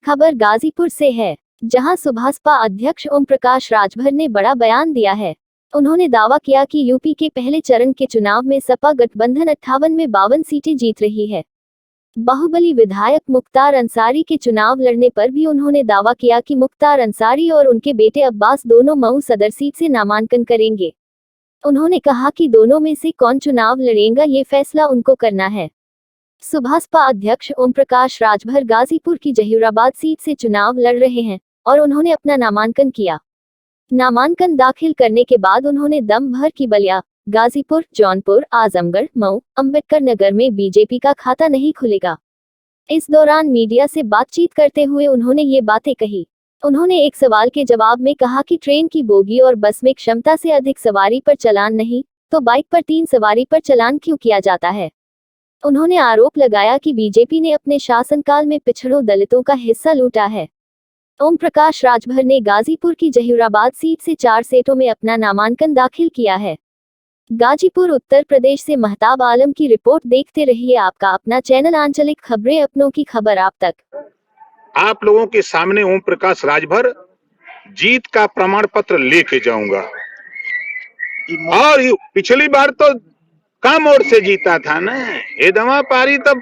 खबर गाजीपुर से है, जहां सुभाषपा अध्यक्ष ओम प्रकाश राजभर ने बड़ा बयान दिया है। उन्होंने दावा किया कि यूपी के पहले चरण के चुनाव में सपा गठबंधन 58 में 52 सीटें जीत रही है। बाहुबली विधायक मुख्तार अंसारी के चुनाव लड़ने पर भी उन्होंने दावा किया कि मुख्तार अंसारी और उनके बेटे अब्बास दोनों मऊ सदर सीट से नामांकन करेंगे। उन्होंने कहा कि दोनों में से कौन चुनाव लड़ेगा ये फैसला उनको करना है। सुभाषपा अध्यक्ष ओम प्रकाश राजभर गाजीपुर की जहीराबाद सीट से चुनाव लड़ रहे हैं और उन्होंने अपना नामांकन किया। नामांकन दाखिल करने के बाद उन्होंने दम भर की बलिया, गाजीपुर, जौनपुर, आजमगढ़, मऊ, अंबेडकर नगर में बीजेपी का खाता नहीं खुलेगा। इस दौरान मीडिया से बातचीत करते हुए उन्होंने ये बातें कही। उन्होंने एक सवाल के जवाब में कहा कि ट्रेन की बोगी और बस में क्षमता से अधिक सवारी पर चालान नहीं, तो बाइक पर 3 सवारी पर चालान क्यों किया जाता है। उन्होंने आरोप लगाया कि बीजेपी ने अपने शासनकाल में पिछड़ों दलितों का हिस्सा लूटा है। ओम प्रकाश राजभर ने गाजीपुर की जहीराबाद सीट से 4 सीटों में अपना नामांकन दाखिल किया है। गाजीपुर उत्तर प्रदेश से महताब आलम की रिपोर्ट। देखते रहिए आपका अपना चैनल आंचलिक खबरें, अपनों की खबर आप तक। आप लोगों के सामने ओम प्रकाश राजभर जीत का प्रमाण पत्र लेके जाऊंगा। और पिछली बार तो कम वोट से जीता था ना, ये दवा पारी तब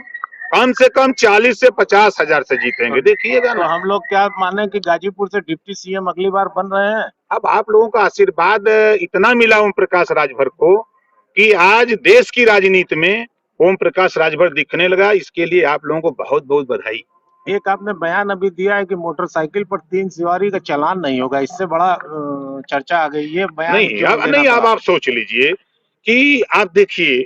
कम से कम 40 से 50 हजार से जीतेंगे, देखिएगा ना। तो हम लोग क्या माने कि गाजीपुर से डिप्टी सीएम अगली बार बन रहे हैं। अब आप लोगों का आशीर्वाद इतना मिला ओम प्रकाश राजभर को कि आज देश की राजनीति में ओम प्रकाश राजभर दिखने लगा। इसके लिए आप लोगों को बहुत बहुत बधाई। एक आपने बयान अभी दिया है कि मोटरसाइकिल पर 3 सवारी का चालान नहीं होगा, इससे बड़ा चर्चा आ गई। ये बयान नहीं, अब आप सोच लीजिए कि आप देखिए,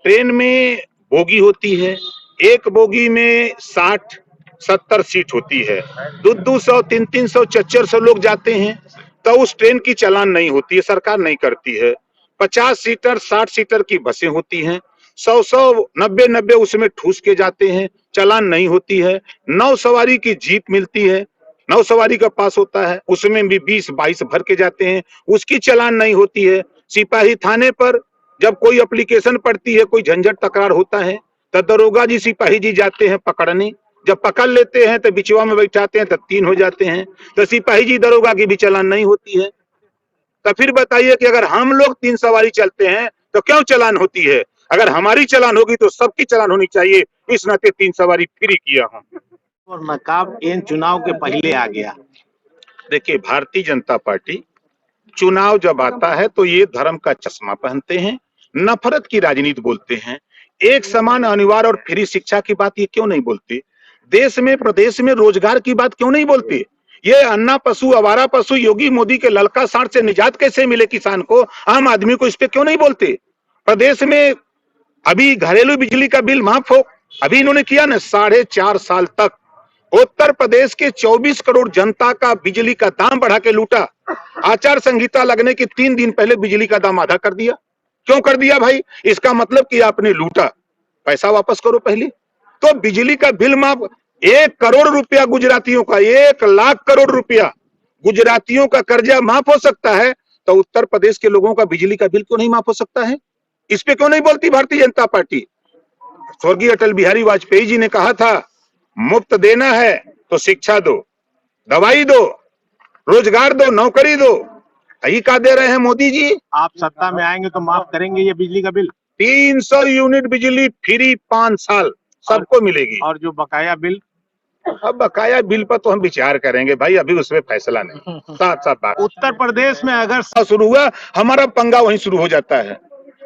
ट्रेन में बोगी होती है, एक बोगी में 60-70 सीट होती है, 200, 300, 400 लोग जाते हैं, तो उस ट्रेन की चालान नहीं होती है, सरकार नहीं करती है। 50 सीटर 60 सीटर की बसें होती हैं, 100 90 उसमें ठूस के जाते हैं, चालान नहीं होती है। 9 सवारी की जीप मिलती है, 9 सवारी का पास होता है, उसमें भी 20-22 भर के जाते हैं, उसकी चालान नहीं होती है। सिपाही थाने पर जब कोई एप्लीकेशन पड़ती है, कोई झंझट तकरार होता है, तो दरोगा जी सिपाही जी जाते हैं पकड़ने। जब पकड़ लेते हैं तो बिचवा में बैठाते हैं, तो 3 हो जाते हैं, तो सिपाही जी दरोगा की भी चालान नहीं होती है। तो फिर बताइए कि अगर हम लोग 3 सवारी चलते हैं तो क्यों चालान होती है। अगर हमारी चालान होगी तो सबकी चालान होनी चाहिए। इस नाते 3 सवारी फ्री किया हूं। और नकाब इन चुनाव के पहले आ गया। देखिए, भारतीय जनता पार्टी चुनाव जब आता है तो ये धर्म का चश्मा पहनते हैं, नफरत की राजनीति बोलते हैं। एक समान अनिवार्य और फ्री शिक्षा की बात ये क्यों नहीं बोलते। देश में प्रदेश में रोजगार की बात क्यों नहीं बोलते। ये अन्ना पशु, आवारा पशु, योगी मोदी के ललका साठ से निजात कैसे मिले किसान को, आम आदमी को, इस पे क्यों नहीं बोलते। प्रदेश में अभी घरेलू बिजली का बिल माफ हो, अभी इन्होंने किया ना, 4.5 साल तक उत्तर प्रदेश के 24 करोड़ जनता का बिजली का दाम बढ़ा के लूटा। आचार संहिता लगने के 3 दिन पहले बिजली का दाम आधा कर दिया। क्यों कर दिया भाई। इसका मतलब कि आपने लूटा, पैसा वापस करो पहले। तो बिजली का बिल माफ, 1 करोड़ रुपया गुजरातियों का, 1 लाख करोड़ रुपया गुजरातियों का कर्जा माफ हो सकता है, तो उत्तर प्रदेश के लोगों का बिजली का बिल क्यों नहीं माफ हो सकता है। इस पे क्यों नहीं बोलती भारतीय जनता पार्टी। स्वर्गीय अटल बिहारी वाजपेयी जी ने कहा था, मुफ्त देना है तो शिक्षा दो, दवाई दो, रोजगार दो, नौकरी दो। यही का दे रहे हैं मोदी जी। आप सत्ता में आएंगे तो माफ करेंगे ये बिजली का बिल। 300 यूनिट बिजली फ्री 5 साल सबको मिलेगी। और जो बकाया बिल, अब बकाया बिल पर तो हम विचार करेंगे भाई, अभी उसमें फैसला नहीं। साथ साथ बात, उत्तर प्रदेश में अगर शुरू हुआ हमारा पंगा वहीं शुरू हो जाता है।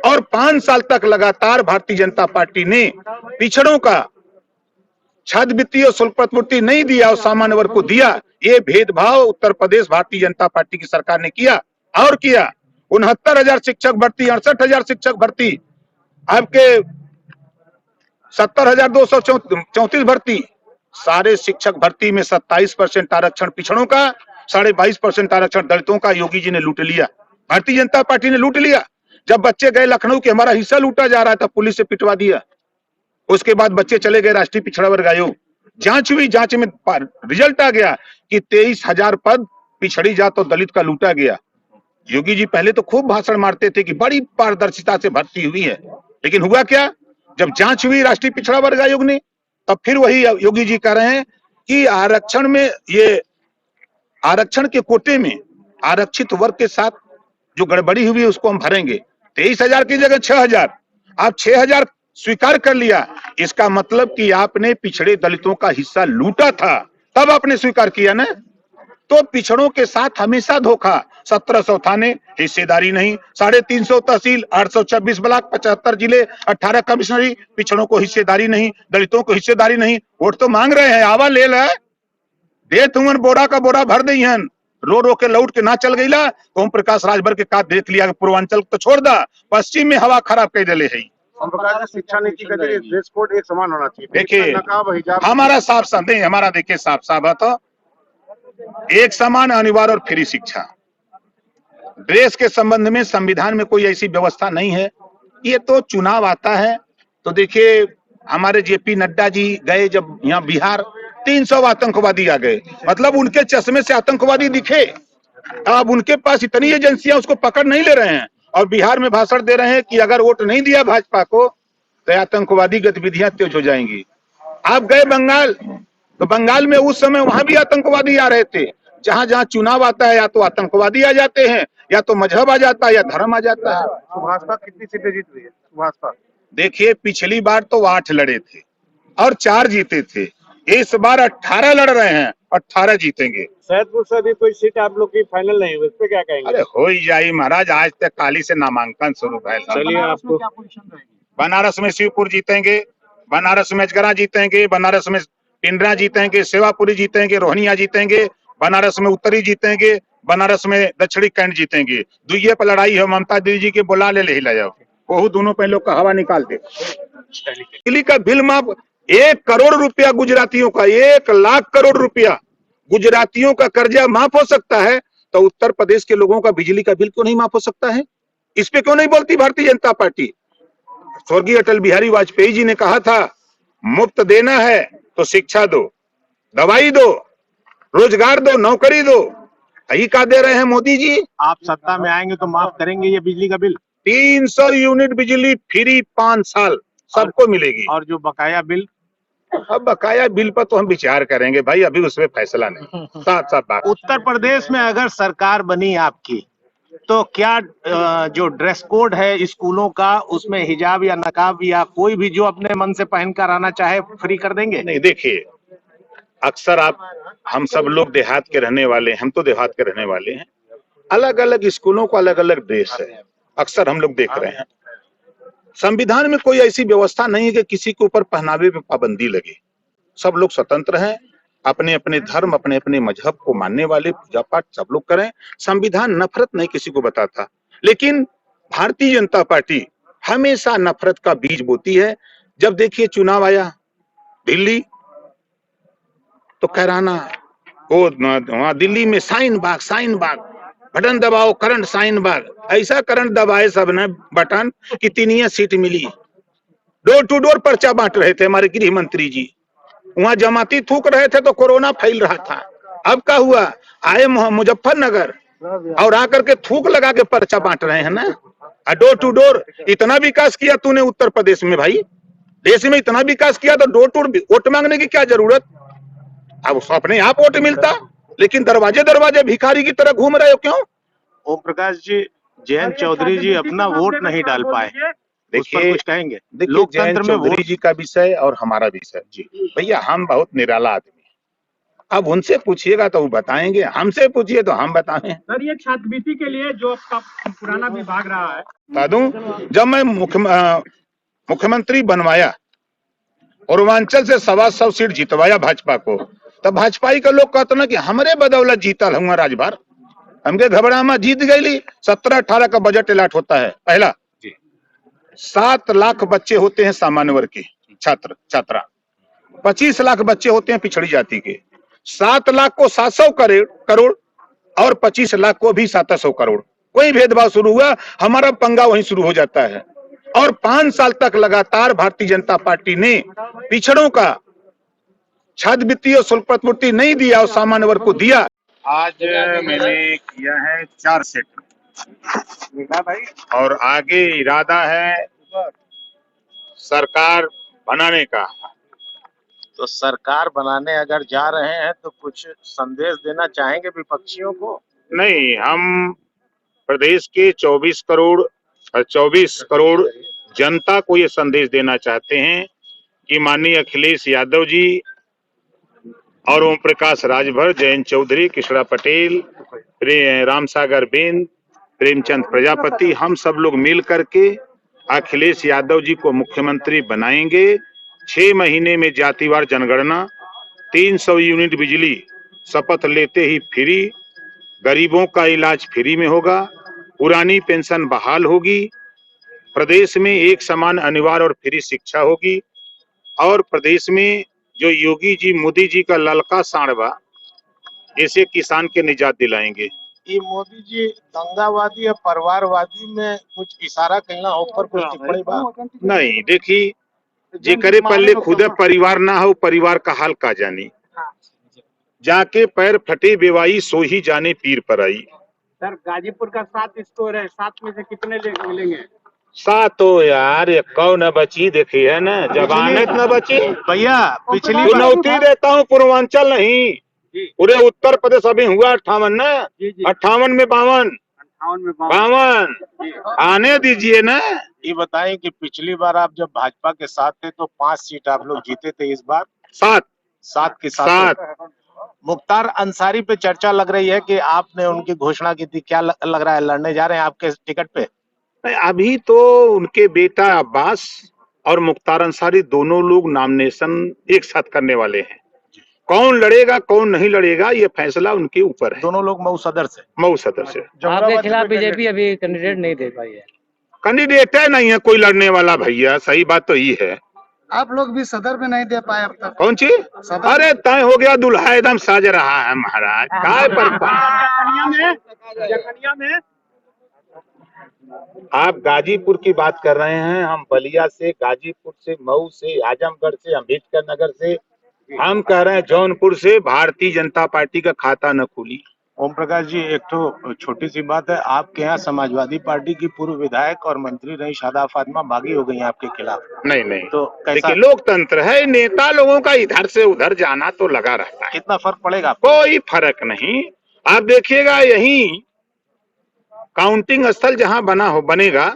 और 5 साल तक लगातार भारतीय जनता पार्टी ने पिछड़ों का छात्रवृत्ति और शुल्क प्रतिपूर्ति नहीं दिया और सामान्य वर्ग को दिया। ये भेदभाव उत्तर प्रदेश भारतीय जनता पार्टी की सरकार ने किया और किया। 69,000 शिक्षक भर्ती, 68,000 शिक्षक भर्ती, आपके 70,234 भर्ती, सारे शिक्षक भर्ती में 27% आरक्षण पिछड़ों का, 22.5% आरक्षण दलितों का योगी जी ने लूट लिया, भारतीय जनता पार्टी ने लूट लिया। जब बच्चे गए लखनऊ के हमारा हिस्सा लूटा जा रहा था, पुलिस से पिटवा दिया। उसके बाद बच्चे चले गए राष्ट्रीय पिछड़ा वर्ग आयोग, जांच हुई, जांच में रिजल्ट आ गया कि 23,000 पद पिछड़ी जात और दलित का लूटा गया। योगी जी पहले तो खूब भाषण मारते थे कि बड़ी पारदर्शिता से भर्ती हुई है, लेकिन हुआ क्या, जब जांच हुई राष्ट्रीय पिछड़ा वर्ग आयोग ने, तब फिर वही योगी जी कह रहे हैं कि आरक्षण में ये आरक्षण के कोटे में आरक्षित वर्ग के साथ जो गड़बड़ी हुई है उसको हम भरेंगे। 23,000 की जगह 6,000, आप 6,000 स्वीकार कर लिया, इसका मतलब कि आपने पिछड़े दलितों का हिस्सा लूटा था, तब आपने स्वीकार किया ना। तो पिछड़ों के साथ हमेशा धोखा। 1700 थाने हिस्सेदारी नहीं, 350 तहसील, 826 ब्लॉक, 75 जिले, 18 कमिश्नरी, पिछड़ों को हिस्सेदारी नहीं, दलितों को हिस्सेदारी नहीं। वोट तो मांग रहे हैं, आवा ले ला, दे तुमन बोरा का बोरा भर दईहन, रो रो के लौट के ना चल गईला। ओम प्रकाश राजभर के का देख लिया, पूर्वांचल तो छोड़ दा, पश्चिम में हवा खराब कर दिले है। ओम प्रकाश शिक्षा नीति का ड्रेस कोड एक समान होना चाहिए। देखिए नकाब हिजाब हमारा साफ साफ नहीं, हमारा देखिए साफ साफ है, तो एक समान अनिवार्य और फ्री शिक्षा। ड्रेस के संबंध में संविधान में कोई ऐसी व्यवस्था नहीं है। ये तो चुनाव आता है तो देखिए हमारे जेपी नड्डा जी गए जब यहाँ बिहार, 300 आतंकवादी आ गए, मतलब उनके चश्मे से आतंकवादी दिखे। अब उनके पास इतनी एजेंसियां उसको पकड़ नहीं ले रहे हैं और बिहार में भाषण दे रहे हैं कि अगर वोट नहीं दिया भाजपा को तो आतंकवादी गतिविधियां तेज हो जाएंगी। आप गए बंगाल, तो बंगाल में उस समय वहां भी आतंकवादी आ रहे थे। जहां जहां चुनाव आता है या तो आतंकवादी आ जाते हैं, या तो मजहब आ जाता है, या धर्म आ जाता है। भाजपा कितनी सीटें जीत रही है भाजपा? देखिए पिछली बार तो 8 लड़े थे और 4 जीते थे, इस बार 18 लड़ रहे हैं, 18 जीतेंगे। सैदपुर से भी कोई सीट आप लोग की फाइनल नहीं हुई, इस पे क्या कहेंगे? अरे हो ही जाई महाराज, आज तक काली से नामांकन शुरू है। चलिए आपको बनारस में शिवपुर जीतेंगे, बनारस में अजगरा जीतेंगे, बनारस में पिंडरा जीतेंगे, सेवापुरी जीतेंगे, रोहनिया जीतेंगे, बनारस में उत्तरी जीतेंगे, बनारस में दक्षिणी कैंट जीतेंगे। दुइये पर लड़ाई है, ममता दीदी जी के बुला ले ला जाओ, वो दोनों पे लोग का हवा निकाल दे। बिजली का बिल माफ 1 करोड़ रुपया गुजरातियों का, 1 लाख करोड़ रुपया गुजरातियों का कर्जा माफ हो सकता है, तो उत्तर प्रदेश के लोगों का बिजली का बिल क्यों नहीं माफ हो सकता है? इस पे क्यों नहीं बोलती भारतीय जनता पार्टी? स्वर्गीय अटल बिहारी वाजपेयी जी ने कहा था, मुफ्त देना है तो शिक्षा दो, दवाई दो, रोजगार दो, नौकरी दो। यही का दे रहे हैं मोदी जी। आप सत्ता में आएंगे तो माफ करेंगे ये बिजली का बिल? 300 यूनिट बिजली फ्री 5 साल सबको मिलेगी। और जो बकाया बिल? अब बकाया बिल पर तो हम विचार करेंगे भाई, अभी उसमें फैसला नहीं। साथ साथ बात, उत्तर प्रदेश में अगर सरकार बनी आपकी तो क्या जो ड्रेस कोड है स्कूलों का, उसमें हिजाब या नकाब या कोई भी जो अपने मन से पहनकर आना चाहे फ्री कर देंगे? नहीं देखिए, अक्सर हम सब लोग देहात के रहने वाले हैं, हम तो देहात के रहने वाले हैं, अलग अलग स्कूलों को अलग अलग ड्रेस है, अक्सर हम लोग देख रहे हैं। संविधान में कोई ऐसी व्यवस्था नहीं है कि किसी के ऊपर पहनावे पे पाबंदी लगे। सब लोग स्वतंत्र हैं, अपने अपने धर्म, अपने अपने मजहब को मानने वाले, पूजा पाठ सब लोग करें। संविधान नफरत नहीं किसी को बताता, लेकिन भारतीय जनता पार्टी हमेशा नफरत का बीज बोती है। जब देखिए चुनाव आया दिल्ली, तो कैराना, वो वहां दिल्ली में साइन बाग, बटन दबाओ करंट साइन बाग, ऐसा करंट दबाए सब ने बटन कि 3 सीट मिली। डोर टू डोर पर्चा बांट रहे थे हमारे गृह मंत्री जी, वहां जमाती थूक रहे थे तो कोरोना फैल रहा था। अब क्या हुआ, आए मुजफ्फरनगर और आकर के थूक लगा के पर्चा बांट रहे हैं ना। डोर टू डोर इतना विकास किया तूने उत्तर प्रदेश में भाई, देश में इतना विकास किया तो डोर टू डोर वोट मांगने की क्या जरूरत? अब अपने आप वोट मिलता, लेकिन दरवाजे दरवाजे भिखारी की तरह घूम रहे हो क्यों? ओम प्रकाश जी, जयंत चौधरी जी अपना वोट नहीं डाल पाए, उस पर कुछ कहेंगे? लोकतंत्र में चौधरी जी का विषय और हमारा विषय जी, भैया हम बहुत निराला आदमी हैं। अब उनसे पूछिएगा तो वो बताएंगे, हमसे पूछिए तो हम बताएं। सर ये छात्रवृत्ति के लिए जो आपका पुराना विभाग रहा है, बता दूं, जब मैं मुख्यमंत्री बनवाया, पूर्वांचल से 125 सीट जितवाया भाजपा को, तब भाजपाई का लोग कहते ना कि हमरे बदौलत जीतल हुआ राजभर, हमके घबरा में जीत गई। 17-18 का बजट अलॉट होता है। पहला 7 लाख बच्चे होते हैं सामान्य वर्ग के छात्र छात्रा, 25 लाख बच्चे होते हैं पिछड़ी जाति के। 7 लाख को 700 करोड़ और 25 लाख को भी 700 करोड़, कोई भेदभाव शुरू हुआ, हमारा पंगा वहीं शुरू हो जाता है। और 5 साल तक लगातार भारतीय जनता पार्टी ने पिछड़ों का छात्रवृत्ति और शुल्क प्रतिपूर्ति नहीं दिया और सामान्य वर्ग को दिया। आज मैंने किया है 4 सेट भाई, और आगे इरादा है सरकार बनाने का। तो सरकार बनाने अगर जा रहे हैं तो कुछ संदेश देना चाहेंगे विपक्षियों को? नहीं, हम प्रदेश के 24 करोड़ जनता को ये संदेश देना चाहते हैं कि माननीय अखिलेश यादव जी और ओम प्रकाश राजभर, जयंत चौधरी, कृष्णा पटेल, रामसागर बिंद, प्रेमचंद प्रजापति, हम सब लोग मिल करके अखिलेश यादव जी को मुख्यमंत्री बनाएंगे। 6 महीने में जातिवार जनगणना, 300 यूनिट बिजली शपथ लेते ही फ्री, गरीबों का इलाज फ्री में होगा, पुरानी पेंशन बहाल होगी, प्रदेश में एक समान अनिवार्य और फ्री शिक्षा होगी और प्रदेश में जो योगी जी मोदी जी का ललका सांडवा ऐसे किसान के निजात दिलाएंगे। ये मोदी जी दंगावादी या परिवारवादी में कुछ इशारा कहना ऊपर कुछ टिप्पणी बा? नहीं, देखी जेकरे पहले खुद परिवार ना हो, परिवार का हाल का जानी। जाके पैर फटे बेवाई सो ही जाने पीर पर आई। सर गाजीपुर का 7 स्टोर है, 7 में से कितने मिलेंगे? 7 तो यार एक न बची, देखी है ना, जमानत न बची। भैया पिछली चुनौती देता हूँ, पूर्वांचल नहीं, पूरे उत्तर प्रदेश अभी हुआ 58 ना, 58 में 52 आने दीजिए ना। ये बताएं कि पिछली बार आप जब भाजपा के साथ थे तो 5 सीट आप लोग जीते थे, इस बार 7 के साथ। मुख्तार अंसारी पे चर्चा लग रही है कि आपने उनकी घोषणा की थी, क्या लग रहा है लड़ने जा रहे हैं आपके टिकट पे? अभी तो उनके बेटा अब्बास और मुख्तार अंसारी दोनों लोग नॉमिनेशन एक साथ करने वाले हैं। कौन लड़ेगा कौन नहीं लड़ेगा ये फैसला उनके ऊपर है। दोनों लोग मऊ सदर से। आपके खिलाफ बीजेपी अभी कैंडिडेट नहीं दे पाई है। कैंडिडेट है नहीं है कोई लड़ने वाला भैया, सही बात तो ये है। आप लोग भी सदर में नहीं दे पाए अब तक। कौन चीज? अरे तय हो गया, दुल्हा एकदम साज रहा है महाराज, काय पर में आप गाजीपुर की बात कर रहे हैं, हम बलिया से, गाजीपुर से, मऊ से, आजमगढ़ से, अम्बेडकर नगर से, हम कह रहे हैं जौनपुर से भारतीय जनता पार्टी का खाता न खुली। ओम प्रकाश जी, एक तो छोटी सी बात है, आपके यहाँ समाजवादी पार्टी की पूर्व विधायक और मंत्री रही शादा फातिमा बागी हो गई आपके खिलाफ। नहीं तो देखिए लोकतंत्र है, नेता लोगों का इधर से उधर जाना तो लगा रहता है। कितना फर्क पड़ेगा? कोई फर्क नहीं। आप देखिएगा यही काउंटिंग स्थल जहां बनेगा